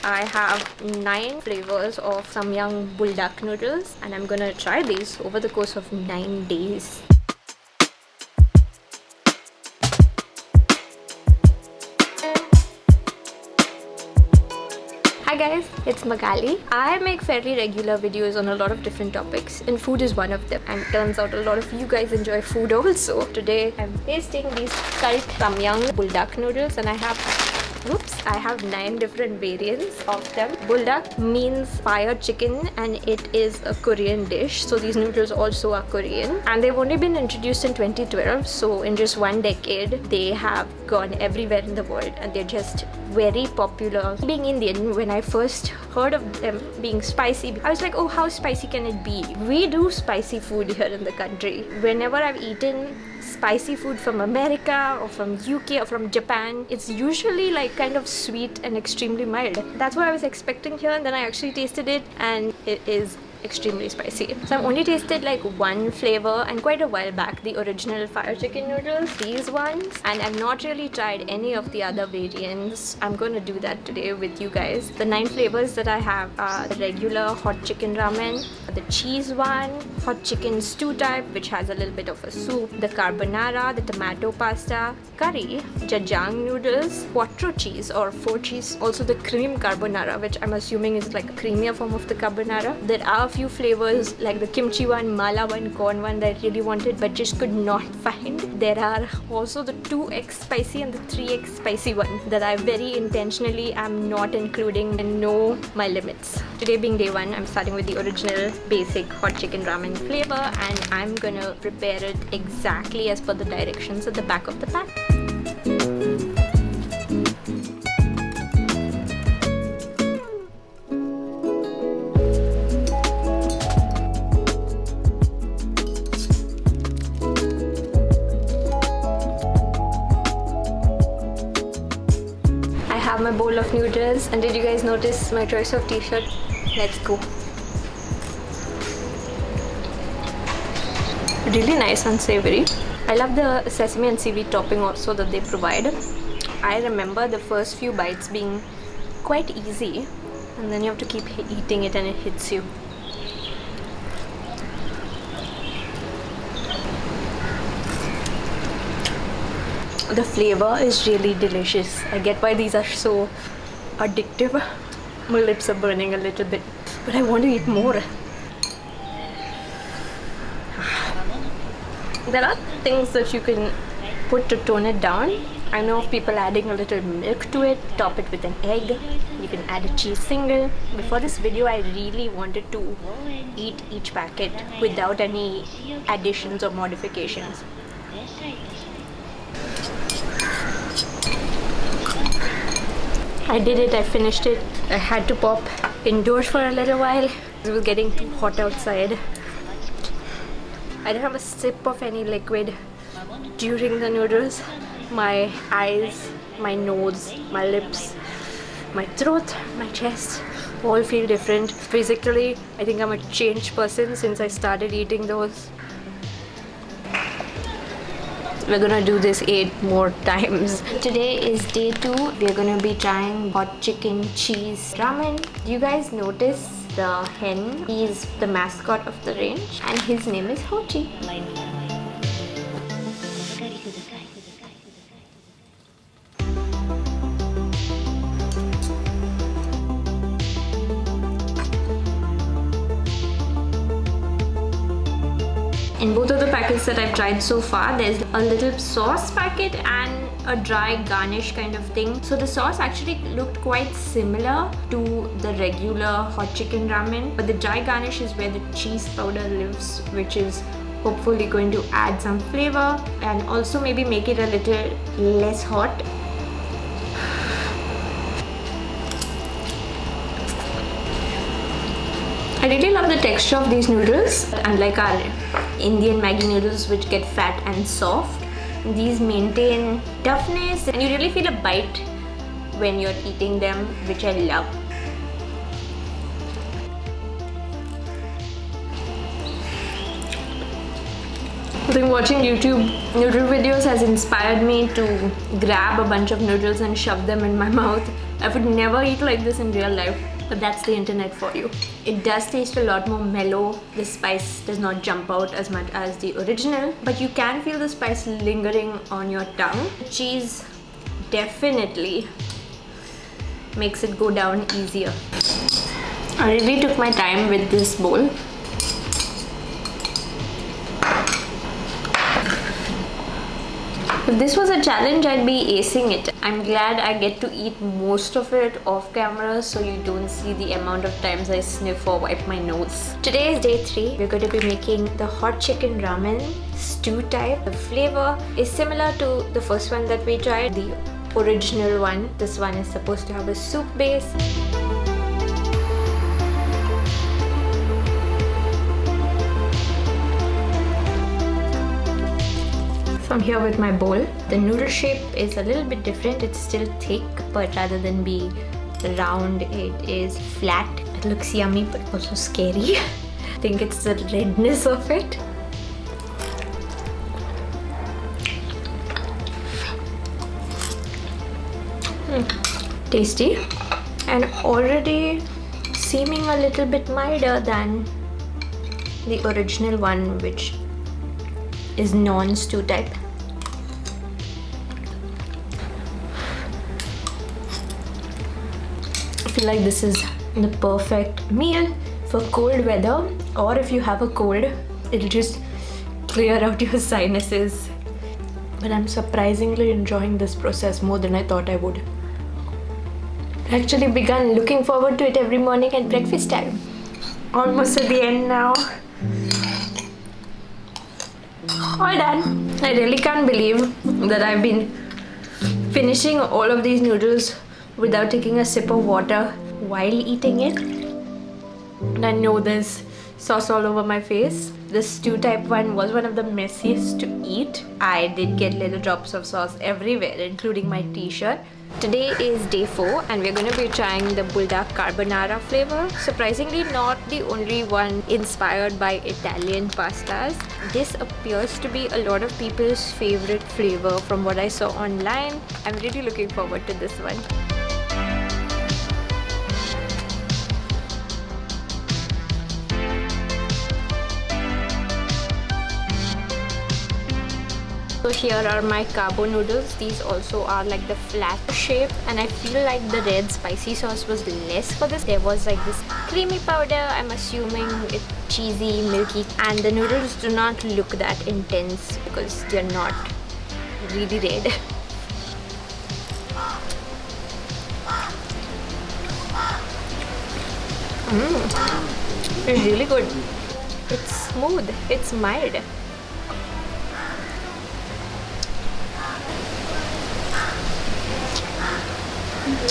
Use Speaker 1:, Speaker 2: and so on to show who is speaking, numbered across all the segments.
Speaker 1: I have 9 flavors of Samyang Buldak noodles and I'm gonna try these over the course of 9 days. Hi guys, it's Magali. I make fairly regular videos on a lot of different topics and food is one of them, and turns out a lot of you guys enjoy food also. Today I'm tasting these cult Samyang Buldak noodles and I have 9 different variants of them. Buldak means fire chicken and it is a Korean dish, so these noodles also are Korean and they've only been introduced in 2012, so in just 1 decade they have gone everywhere in the world and they're just very popular. Being Indian, when I first heard of them being spicy, I was like, oh, how spicy can it be? We do spicy food here in the country. Whenever I've eaten spicy food from America or from UK or from Japan, it's usually like kind of sweet and extremely mild. That's what I was expecting here, and then I actually tasted it and it is extremely spicy. So I've only tasted like 1 flavor and quite a while back, the original fire chicken noodles, these ones, and I've not really tried any of the other variants. I'm going to do that today with you guys. The 9 flavors that I have are the regular hot chicken ramen, the cheese one, hot chicken stew type which has a little bit of a soup, the carbonara, the tomato pasta, curry, jjajang noodles, quattro cheese or 4 cheese, also the cream carbonara, which I'm assuming is like a creamier form of the carbonara. There are a few flavors like the kimchi one, mala one, corn one that I really wanted but just could not find. There are also the 2x spicy and the 3x spicy one that I very intentionally am not including and know my limits. Today being day 1, I'm starting with the original basic hot chicken ramen flavor and I'm gonna prepare it exactly as per the directions at the back of the pack. I have my bowl of noodles, and did you guys notice my choice of t-shirt? Let's go. Really nice and savory. I love the sesame and seaweed topping also that they provide. I remember the first few bites being quite easy and then you have to keep eating it and it hits you. The flavor is really delicious. I get why these are so addictive. My lips are burning a little bit, but I want to eat more. There are things that you can put to tone it down. I know of people adding a little milk to it, top it with an egg. You can add a cheese single. Before this video, I really wanted to eat each packet without any additions or modifications. I did it, I finished it. I had to pop indoors for a little while. It was getting too hot outside. I didn't have a sip of any liquid during the noodles. My eyes, my nose, my lips, my throat, my chest all feel different. Physically, I think I'm a changed person since I started eating those. We're gonna do this 8 more times. Today is day 2. We're gonna be trying hot chicken cheese ramen. Do you guys notice the hen? He's the mascot of the range and his name is Hochi. In both of the packets that I've tried so far, there's a little sauce packet and a dry garnish kind of thing. So the sauce actually looked quite similar to the regular hot chicken ramen, but the dry garnish is where the cheese powder lives, which is hopefully going to add some flavor and also maybe make it a little less hot. I really love the texture of these noodles. Unlike our Indian Maggi noodles which get fat and soft, these maintain toughness and you really feel a bite when you're eating them, which I love. I think watching YouTube noodle videos has inspired me to grab a bunch of noodles and shove them in my mouth I would never eat like this in real life, but that's the internet for you. It does taste a lot more mellow. The spice does not jump out as much as the original, but you can feel the spice lingering on your tongue. Cheese definitely makes it go down easier. I really took my time with this bowl. If this was a challenge, I'd be acing it. I'm glad I get to eat most of it off camera so you don't see the amount of times I sniff or wipe my nose. Today is day 3. We're going to be making the hot chicken ramen stew type. The flavor is similar to the first one that we tried, the original one. This one is supposed to have a soup base. So I'm here with my bowl. The noodle shape is a little bit different. It's still thick, but rather than be round, it is flat. It looks yummy, but also scary. I think it's the redness of it. Tasty, and already seeming a little bit milder than the original one, which is non-stew type. I feel like this is the perfect meal for cold weather, or if you have a cold, it'll just clear out your sinuses. But I'm surprisingly enjoying this process more than I thought I would. I actually began looking forward to it every morning at breakfast time. Almost at the end now. All done. I really can't believe that I've been finishing all of these noodles without taking a sip of water while eating it. And I know there's sauce all over my face. The stew type one was one of the messiest to eat. I did get little drops of sauce everywhere, including my t-shirt. Today is day 4 and we're going to be trying the Buldak carbonara flavor. Surprisingly not the only one inspired by Italian pastas. This appears to be a lot of people's favorite flavor from what I saw online. I'm really looking forward to this one. So here are my carbo noodles. These also are like the flat shape, and I feel like the red spicy sauce was less for this. There was like this creamy powder. I'm assuming it's cheesy, milky, and the noodles do not look that intense because they're not really red. It's really good. It's smooth. It's mild.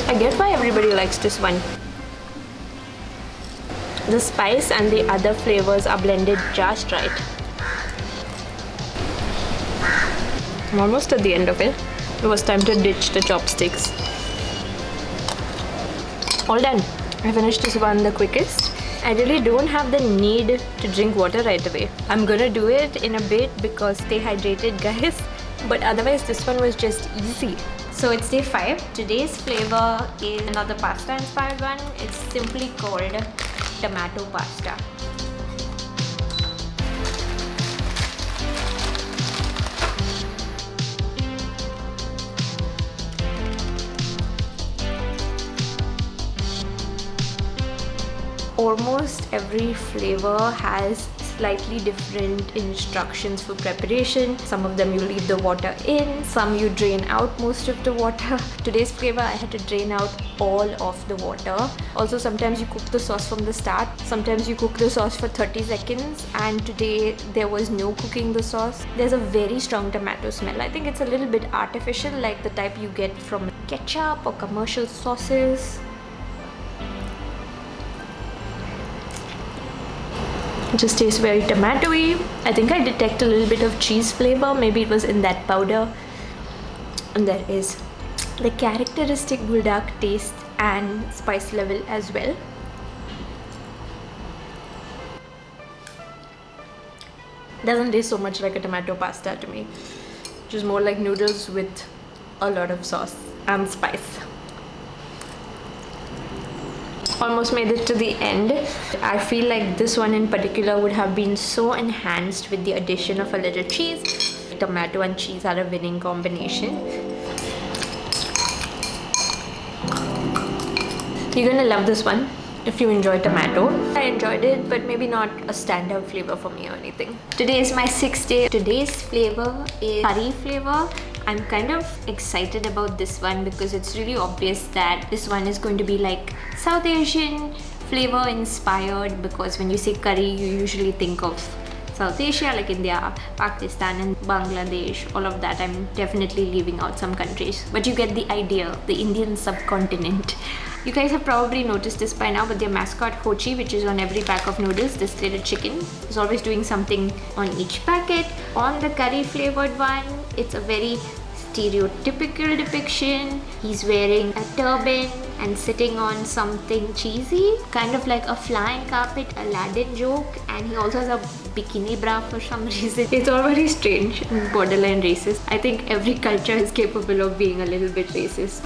Speaker 1: I get why everybody likes this one. The spice and the other flavors are blended just right. I'm almost at the end of it. It was time to ditch the chopsticks. All done. I finished this one the quickest. I really don't have the need to drink water right away. I'm gonna do it in a bit because stay hydrated, guys. But otherwise this one was just easy. So it's day 5. Today's flavor is another pasta inspired one. It's simply called tomato pasta. Almost every flavor has slightly different instructions for preparation. Some of them you leave the water in, some you drain out most of the water. Today's flavor I had to drain out all of the water. Also sometimes you cook the sauce from the start, sometimes you cook the sauce for 30 seconds, and today there was no cooking the sauce. There's a very strong tomato smell. I think it's a little bit artificial, like the type you get from ketchup or commercial sauces. It just tastes very tomatoey. I think I detect a little bit of cheese flavor. Maybe it was in that powder. And there is the characteristic Buldak taste and spice level as well. Doesn't taste so much like a tomato pasta to me. Just more like noodles with a lot of sauce and spice. almost made it to the end. I feel like this one in particular would have been so enhanced with the addition of a little cheese. Tomato and cheese are a winning combination. You're gonna love this one if you enjoy tomato. I enjoyed it, but maybe not a standout flavor for me or anything. Today is my 6th day. Today's flavor is curry flavor. I'm kind of excited about this one because it's really obvious that this one is going to be like South Asian flavor inspired, because when you say curry, you usually think of South Asia like India, Pakistan and Bangladesh, all of that. I'm definitely leaving out some countries, but you get the idea, the Indian subcontinent. You guys have probably noticed this by now, but their mascot Hochi, which is on every pack of noodles, this little chicken, is always doing something on each packet. On the curry flavored one, it's a very stereotypical depiction. He's wearing a turban and sitting on something cheesy, kind of like a flying carpet Aladdin joke, and he also has a bikini bra for some reason. It's all very strange and borderline racist. I think every culture is capable of being a little bit racist.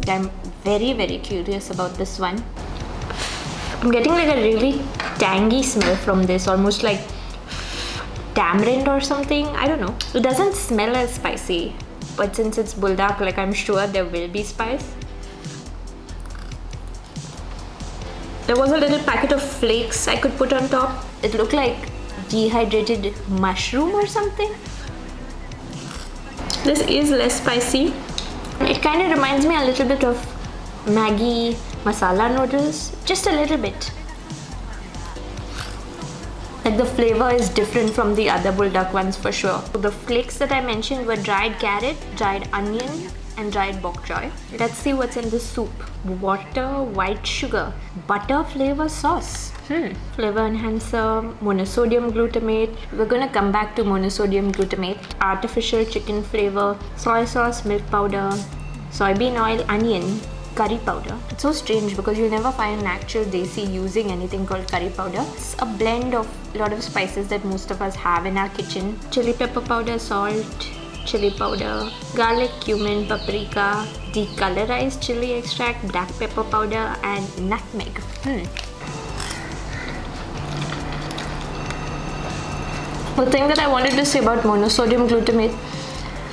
Speaker 1: I'm very curious about this one. I'm getting like a really tangy smell from this, almost like tamarind or something. I don't know. It doesn't smell as spicy, but since it's Buldak, like I'm sure there will be spice. There was a little packet of flakes I could put on top. It looked like dehydrated mushroom or something. This is less spicy. It kind of reminds me a little bit of Maggi masala noodles, just a little bit. Like the flavor is different from the other Buldak ones for sure. The flakes that I mentioned were dried carrot, dried onion and dried bok choy. Let's see what's in the soup. Water, white sugar, butter flavor sauce. Flavor enhancer, monosodium glutamate. We're gonna come back to monosodium glutamate. Artificial chicken flavor, soy sauce, milk powder, soybean oil, onion, curry powder. It's so strange because you'll never find an actual desi using anything called curry powder. It's a blend of a lot of spices that most of us have in our kitchen. Chili pepper powder, salt, chili powder, garlic, cumin, paprika, decolorized chili extract, black pepper powder and nutmeg. The thing that I wanted to say about monosodium glutamate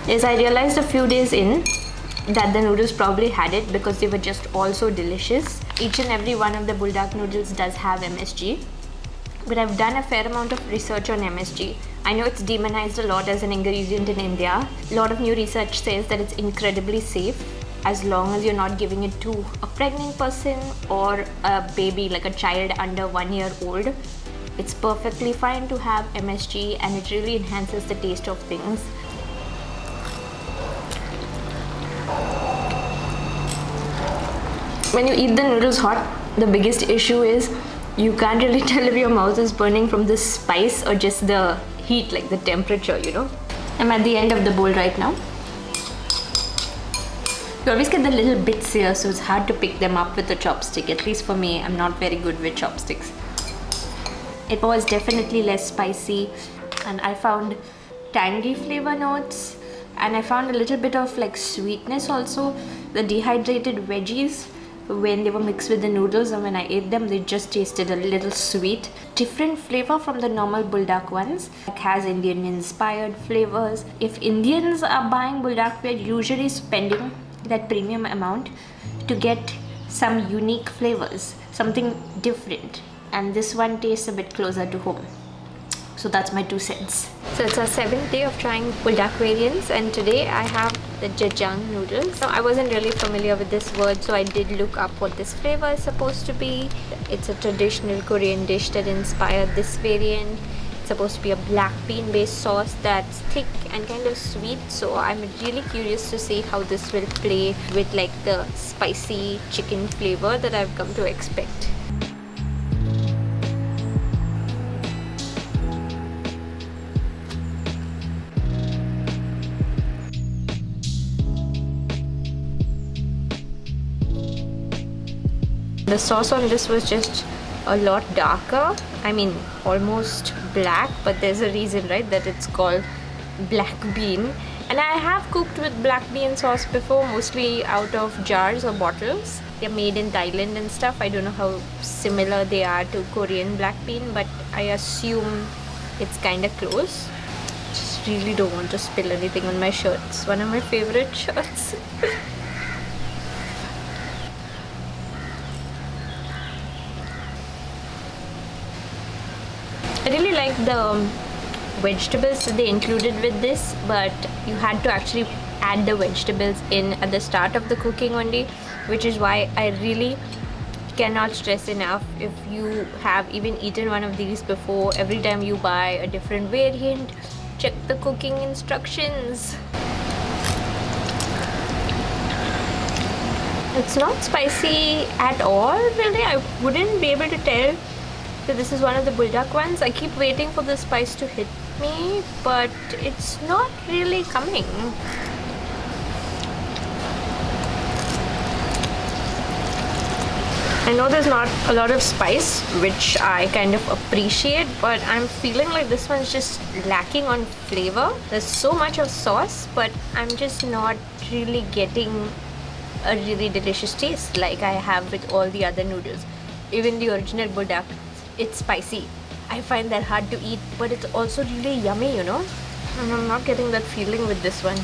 Speaker 1: is I realized a few days in that the noodles probably had it because they were just all so delicious. Each and every one of the Buldak noodles does have MSG, but I've done a fair amount of research on MSG. I know it's demonized a lot as an ingredient in India. A lot of new research says that it's incredibly safe as long as you're not giving it to a pregnant person or a baby, like a child under 1 year old. It's perfectly fine to have MSG and it really enhances the taste of things. When you eat the noodles hot, the biggest issue is you can't really tell if your mouth is burning from the spice or just the heat, like the temperature, you know. I'm at the end of the bowl right now. You always get the little bits here, so it's hard to pick them up with a chopstick. At least for me, I'm not very good with chopsticks. It was definitely less spicy and I found tangy flavor notes and I found a little bit of like sweetness also. The dehydrated veggies, when they were mixed with the noodles and when I ate them, they just tasted a little sweet. Different flavor from the normal Buldak ones. It has Indian inspired flavors. If Indians are buying Buldak, we're usually spending that premium amount to get some unique flavors, something different. And this one tastes a bit closer to home. So that's my 2 cents. So it's our 7th day of trying Buldak variants and today I have the jjajang noodles. So I wasn't really familiar with this word, so I did look up what this flavor is supposed to be. It's a traditional Korean dish that inspired this variant. It's supposed to be a black bean based sauce that's thick and kind of sweet. So I'm really curious to see how this will play with like the spicy chicken flavor that I've come to expect. The sauce on this was just a lot darker. I mean, almost black, but there's a reason, right, that it's called black bean. And I have cooked with black bean sauce before, mostly out of jars or bottles. They're made in Thailand and stuff. I don't know how similar they are to Korean black bean, but I assume it's kind of close. Just really don't want to spill anything on my shirt. It's one of my favorite shirts. I really like the vegetables that they included with this, but you had to actually add the vegetables in at the start of the cooking only, which is why I really cannot stress enough, if you have even eaten one of these before, every time you buy a different variant, check the cooking instructions. It's not spicy at all, really. I wouldn't be able to tell that this is one of the Buldak ones. I keep waiting for the spice to hit me, but it's not really coming. I know there's not a lot of spice, which I kind of appreciate, but I'm feeling like this one's just lacking on flavor. There's so much of sauce, but I'm just not really getting a really delicious taste like I have with all the other noodles. Even the original Buldak, it's spicy. I find that hard to eat, but it's also really yummy, you know? And I'm not getting that feeling with this one.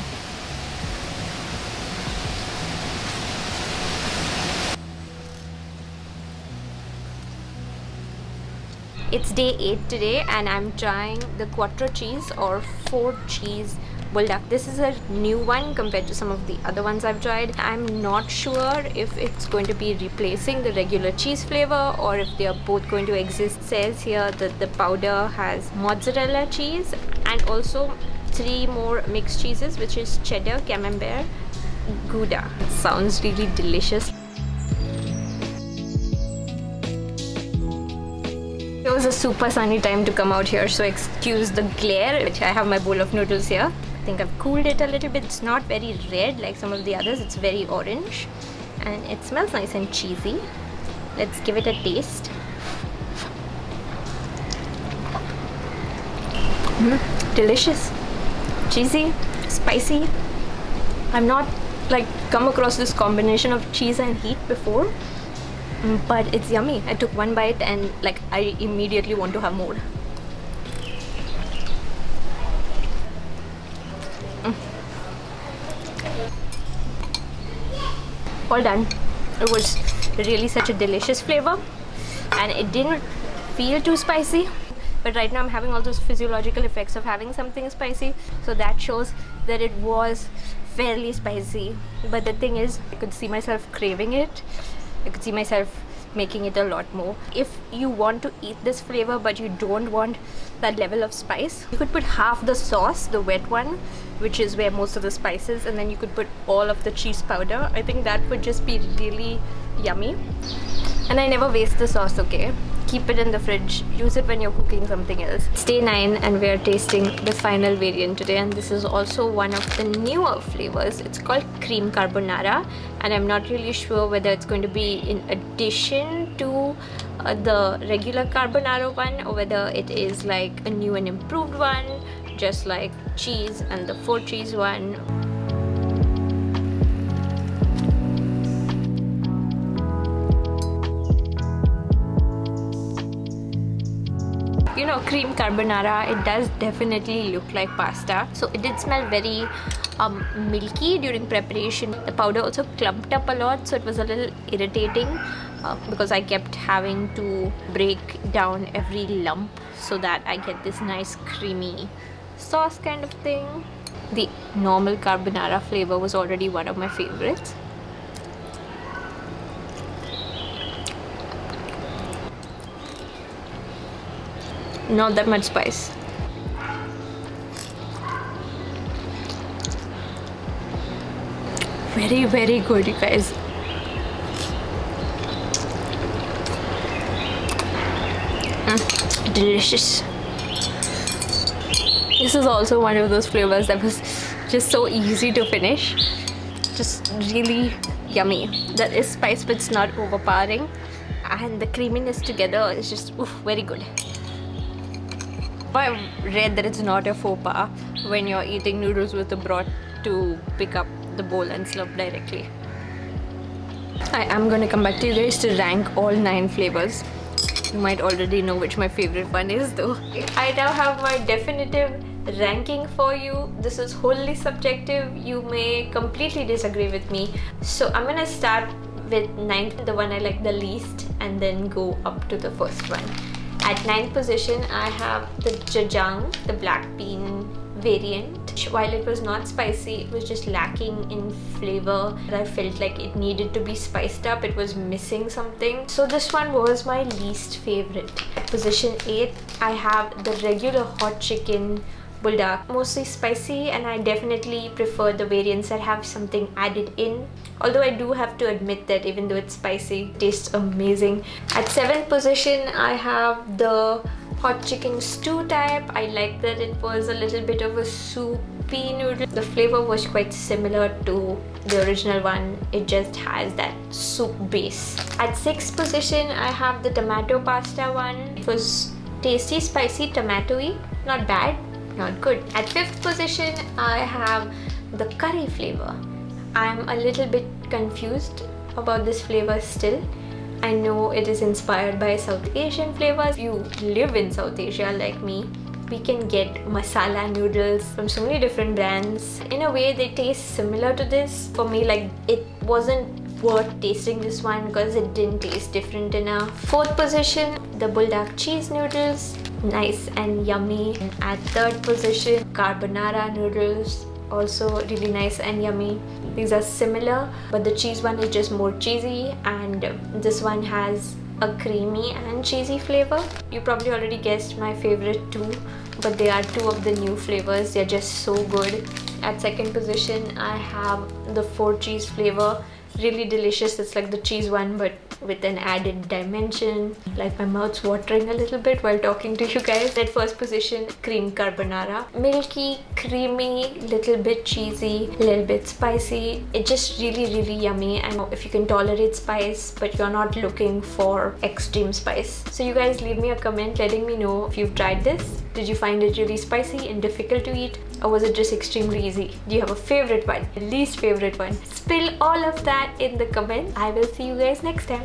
Speaker 1: It's day 8 today, and I'm trying the quattro cheese or 4 cheese Buldak. This is a new one compared to some of the other ones I've tried. I'm not sure if it's going to be replacing the regular cheese flavor or if they are both going to exist. It says here that the powder has mozzarella cheese and also 3 more mixed cheeses, which is cheddar, camembert, Gouda. It sounds really delicious. It was a super sunny time to come out here, so excuse the glare. I have my bowl of noodles here. I think I've cooled it a little bit. It's not very red like some of the others. It's very orange and it smells nice and cheesy. Let's give it a taste. Delicious, cheesy, spicy. I've not come across this combination of cheese and heat before. But it's yummy. I took one bite and I immediately want to have more. All done. It was really such a delicious flavor and it didn't feel too spicy. But right now I'm having all those physiological effects of having something spicy. So that shows that it was fairly spicy. But the thing is, I could see myself craving it. I could see myself making it a lot more. If you want to eat this flavor but you don't want that level of spice, you could put half the sauce, the wet one, which is where most of the spice is, and then you could put all of the cheese powder. I think that would just be really yummy. And I never waste the sauce, okay? Keep it in the fridge. Use it when you're cooking something else. It's day 9 and we're tasting the final variant today, and this is also one of the newer flavors. It's called cream carbonara, and I'm not really sure whether it's going to be in addition to the regular carbonara one or whether it is like a new and improved one, just like cheese and the 4 cheese one. You know, cream carbonara, it does definitely look like pasta. So it did smell very milky during preparation. The powder also clumped up a lot, so it was a little irritating because I kept having to break down every lump so that I get this nice creamy sauce kind of thing. The normal carbonara flavor was already one of my favorites. Not that much spice. Very, very good, you guys. Delicious. This is also one of those flavors that was just so easy to finish. Just really yummy. That is spice, but it's not overpowering. and the creaminess together is just very good. I've read that it's not a faux pas when you're eating noodles with the broth to pick up the bowl and slurp directly. I am going to come back to you guys to rank all 9 flavors. You might already know which my favorite one is though. I now have my definitive ranking for you. This is wholly subjective. You may completely disagree with me. So I'm gonna start with 9th, the one I like the least, and then go up to the first one. At 9th position, I have the jjajang, the black bean variant. While it was not spicy, it was just lacking in flavor. I felt like it needed to be spiced up. It was missing something. So this one was my least favorite. At position 8, I have the regular hot chicken Buldak, mostly spicy, and I definitely prefer the variants that have something added in. Although I do have to admit that even though it's spicy, it tastes amazing. At 7th position, I have the hot chicken stew type. I like that it was a little bit of a soupy noodle. The flavor was quite similar to the original one. It just has that soup base. At 6th position, I have the tomato pasta one. It was tasty, spicy, tomatoey. Not bad, not good. At 5th position, I have the curry flavor. I'm a little bit confused about this flavor still. I know it is inspired by South Asian flavors. If you live in South Asia like me, we can get masala noodles from so many different brands. In a way, they taste similar to this. For me, like, it wasn't worth tasting this one because it didn't taste different enough. 4th position, the Buldak cheese noodles. Nice and yummy. And at 3rd position, carbonara noodles. Also really nice and yummy. These are similar, but the cheese one is just more cheesy, and this one has a creamy and cheesy flavor. You probably already guessed my favorite two, but they are two of the new flavors. They're just so good. At 2nd position, I have the 4 cheese flavor. Really delicious. It's like the cheese one but with an added dimension. Like, my mouth's watering a little bit while talking to you guys. At 1st position, cream carbonara. Milky, creamy, little bit cheesy, little bit spicy. It's just really yummy. And if you can tolerate spice but you're not looking for extreme spice, so you guys leave me a comment letting me know if you've tried this. Did you find it really spicy and difficult to eat, or was it just extremely easy? Do you have a favorite one, least favorite one? Spill all of that in the comments. I will see you guys next time.